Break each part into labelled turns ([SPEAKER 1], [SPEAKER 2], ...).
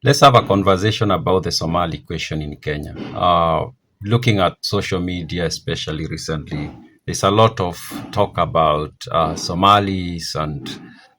[SPEAKER 1] Let's have a conversation about the Somali question in Kenya. Looking at social media, especially recently, there's a lot of talk about Somalis, and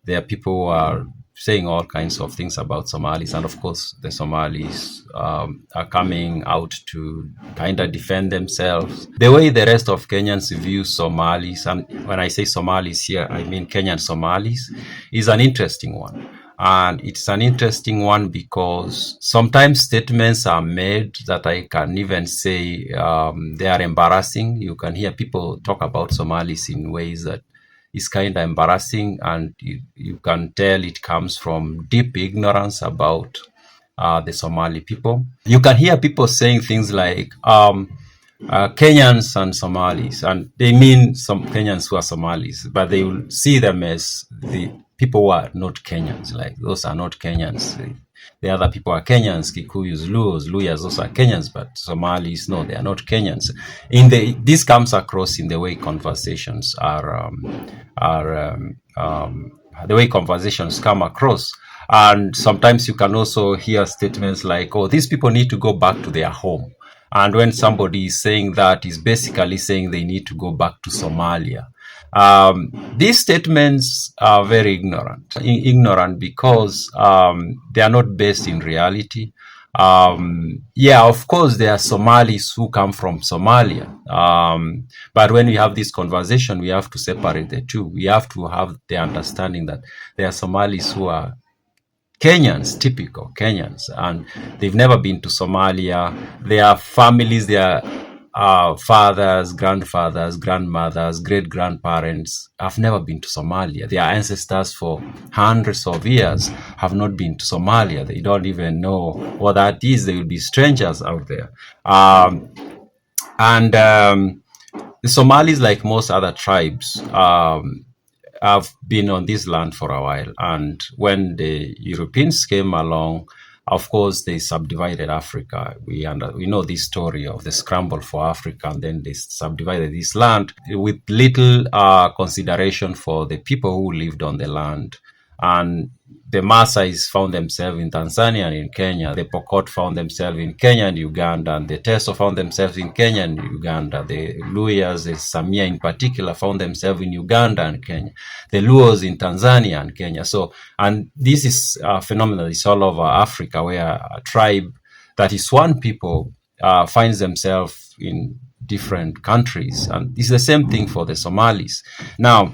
[SPEAKER 1] there are people who are saying all kinds of things about Somalis. And of course, the Somalis are coming out to kind of defend themselves. The way the rest of Kenyans view Somalis, and when I say Somalis here, I mean Kenyan Somalis, is an interesting one. And it's an interesting one because sometimes statements are made that I can even say they are embarrassing. You can hear people talk about Somalis in ways that is kind of embarrassing, and you can tell it comes from deep ignorance about the Somali people. You can hear people saying things like Kenyans and Somalis, and they mean some Kenyans who are Somalis, but they will see them as the people who are not Kenyans. Like, those are not Kenyans. The other people are Kenyans, Kikuyus, Luhyas, those are Kenyans, but Somalis, no, they are not Kenyans. This comes across in the way conversations the way conversations come across. And sometimes you can also hear statements like, oh, these people need to go back to their home. And when somebody is saying that, is basically saying they need to go back to Somalia. These statements are very ignorant because they are not based in reality. Yeah, of course, there are Somalis who come from Somalia. But when we have this conversation, we have to separate the two. We have to have the understanding that there are Somalis who are Kenyans, typical Kenyans, and they've never been to Somalia. Their families, their fathers, grandfathers, grandmothers, great-grandparents have never been to Somalia. Their ancestors for hundreds of years have not been to Somalia. They don't even know what that is. They will be strangers out there. The Somalis, like most other tribes, have been on this land for a while. And when the Europeans came along, of course, they subdivided Africa. We know this story of the scramble for Africa, and then they subdivided this land with little consideration for the people who lived on the land. And the Maasais found themselves in Tanzania and in Kenya. The Pokot found themselves in Kenya and Uganda. And the Teso found themselves in Kenya and Uganda. The Luhyas, the Samia in particular, found themselves in Uganda and Kenya. The Luos in Tanzania and Kenya. So, and this is a phenomenon. It's all over Africa, where a tribe that is one people finds themselves in different countries. And it's the same thing for the Somalis. Now,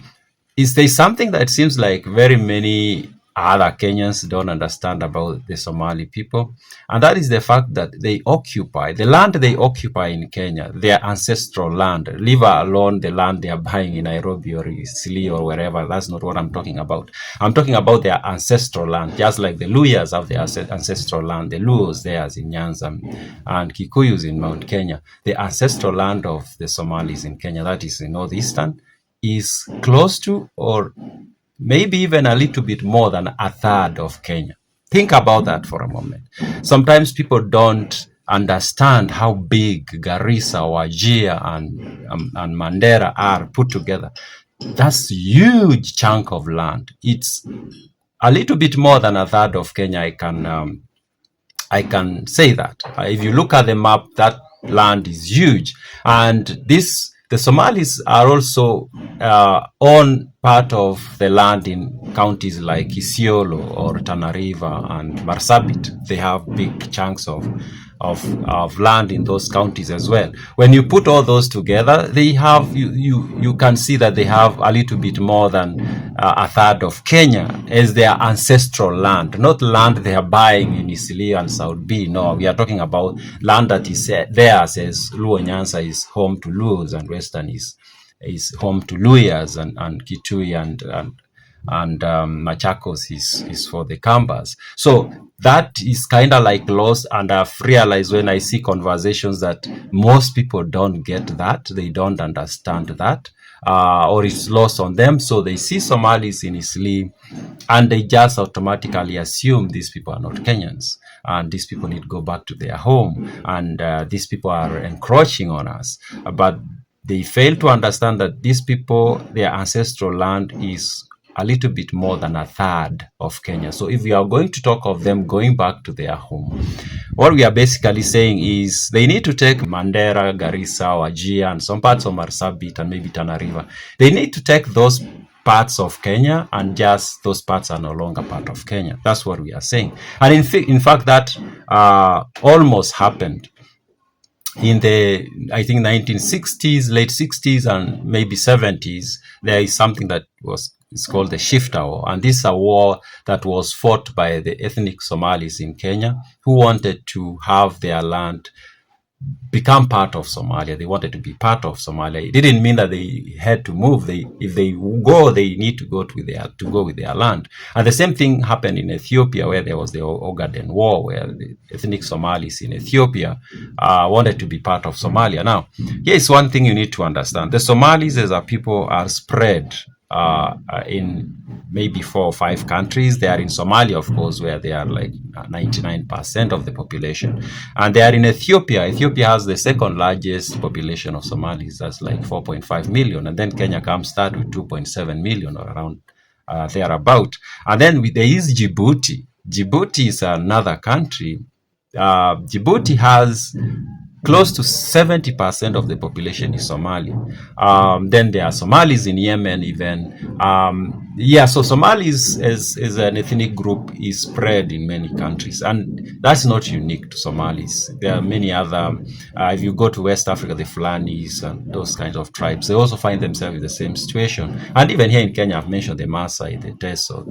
[SPEAKER 1] is there something that seems like very many other Kenyans don't understand about the Somali people? And that is the fact that they occupy, the land they occupy in Kenya, their ancestral land, leave alone the land they are buying in Nairobi or Isiolo or wherever. That's not what I'm talking about. I'm talking about their ancestral land, just like the Luhyas have their ancestral land, the Luos theirs in Nyanza, and Kikuyus in Mount Kenya. The ancestral land of the Somalis in Kenya, that is in northeastern, is close to, or maybe even a little bit more than a third of Kenya. Think about that for a moment. Sometimes people don't understand how big Garissa, Wajir, and Mandera are put together. That's a huge chunk of land. It's a little bit more than a third of Kenya. I can say that. If you look at the map, that land is huge. And the Somalis are also on part of the land in counties like Isiolo or Tana River and Marsabit. They have big chunks of land in those counties as well. When you put all those together, they have you can see that they have a little bit more than a third of Kenya as their ancestral land, not land they are buying in Isiolo and South B. No, we are talking about land that is theirs, as Luo Nyanza is home to Luos and Western is home to Luhyas, and Kitui and Machakos is for the Kambas. So that is kind of like lost, and I've realized when I see conversations that most people don't get that, they don't understand that, or it's lost on them. So they see Somalis in Isli and they just automatically assume these people are not Kenyans, and these people need to go back to their home, and these people are encroaching on us. But they fail to understand that these people, their ancestral land is a little bit more than a third of Kenya. So if we are going to talk of them going back to their home, what we are basically saying is they need to take Mandera, Garissa, Wajir, and some parts of Marsabit and maybe Tana River. They need to take those parts of Kenya, and just those parts are no longer part of Kenya. That's what we are saying. And in fact, that almost happened in the, I think, 1960s, late 60s, and maybe 70s. There is something that it's called the Shifter War, and this is a war that was fought by the ethnic Somalis in Kenya who wanted to have their land become part of Somalia. They wanted to be part of Somalia. It didn't mean that they had to move. If they go, they need to go with their land. And the same thing happened in Ethiopia, where there was the Ogaden War, where the ethnic Somalis in Ethiopia wanted to be part of Somalia. Now, here's one thing you need to understand: the Somalis as a people are spread in maybe 4 or 5 countries. They are in Somalia, of course, where they are like 99% of the population. And they are in Ethiopia. Ethiopia has the second largest population of Somalis. That's like 4.5 million. And then Kenya comes third with 2.7 million, or around thereabout. And then there is Djibouti. Djibouti is another country. Djibouti has close to 70% of the population is Somali. Then there are Somalis in Yemen even. So Somalis as an ethnic group is spread in many countries, and that's not unique to Somalis. There are many other, if you go to West Africa, the Fulanis and those kinds of tribes, they also find themselves in the same situation. And even here in Kenya, I've mentioned the Maasai, the Teso,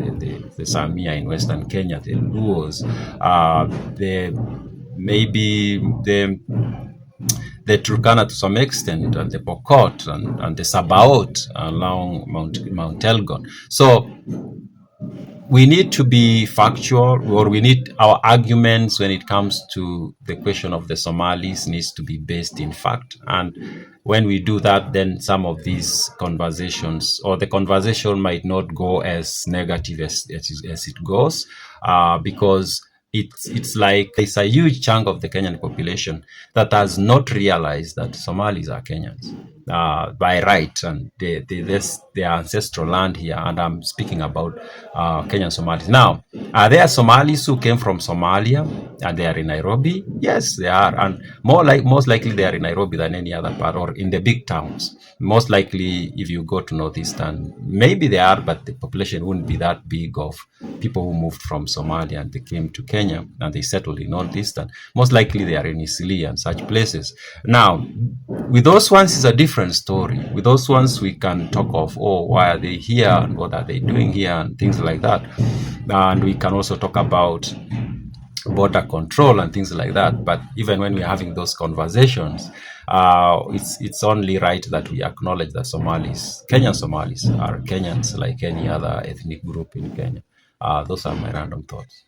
[SPEAKER 1] the Samia in Western Kenya, the Luos, the Turkana to some extent, and the Pokot and the Sabaot along Mount Elgon. So we need to be factual, or we need our arguments when it comes to the question of the Somalis needs to be based in fact. And when we do that, then some of these conversations, or the conversation, might not go as negative as it goes, because it's like there's a huge chunk of the Kenyan population that has not realized that Somalis are Kenyans by right, and their ancestral land here. And I'm speaking about Kenyan Somalis. Now, are there Somalis who came from Somalia and they are in Nairobi? Yes, they are, and most likely they are in Nairobi than any other part, or in the big towns. Most likely, if you go to Northeastern, maybe they are, but the population wouldn't be that big of people who moved from Somalia and they came to Kenya and they settled in Northeastern. Most likely they are in Isiolo and such places. Now, with those ones, it's a different story. With those ones, we can talk of, why are they here and what are they doing here and things like that. And we can also talk about border control and things like that. But even when we're having those conversations, it's only right that we acknowledge that Kenyan Somalis are Kenyans like any other ethnic group in Kenya. Those are my random thoughts.